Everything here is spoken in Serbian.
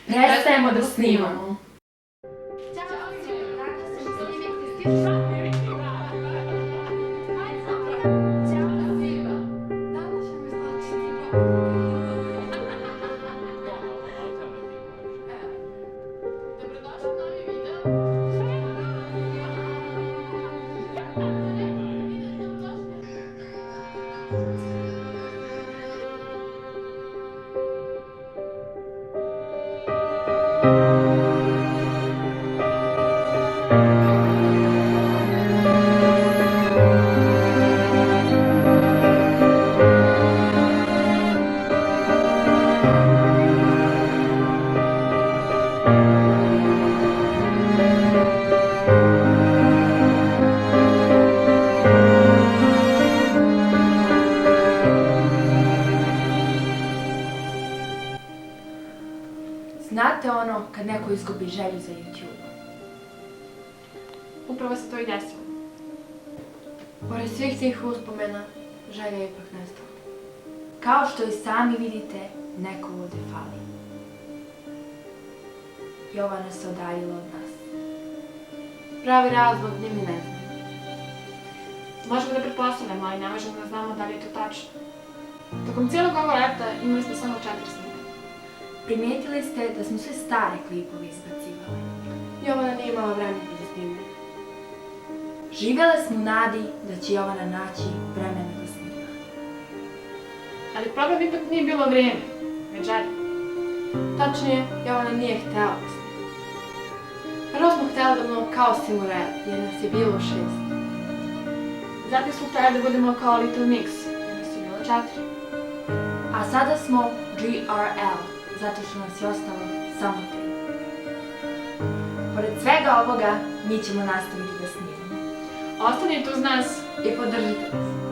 Prestajemo da snimamo. Znate ono kad neko izgubi želju za YouTube? Upravo se to i desilo. Pored svih tih uspomena, želja je ipak nestala. Kao što i sami vidite, neko ovdje fali. Jovana se odaljila od nas. Pravi razlog ni mi ne znamo. Možemo da pretpostavljamo, ali ne možemo da znamo da li je to tačno. Tokom cijelog ovog leta imali smo samo 4 snimanja. Primijetili ste da smo sve stare klipove izbacivali. Jovana nije imala vremena da snime. Živjele smo u nadi da će Jovana naći vremena da snima. Ali problem ipak nije bilo vrijeme, već želja. Tačnije, Jovana nije htjela da snima. Prvo smo htjeli da budemo kao Simurel, jer nas je bilo 6. Zatim smo htjeli da budemo kao Little Mix, jer nas je bilo 4. A sada smo GRL, zato što nas je ostalo samo 3. Pored svega ovoga, mi ćemo nastaviti da snimamo. Ostanite uz nas I podržite nas.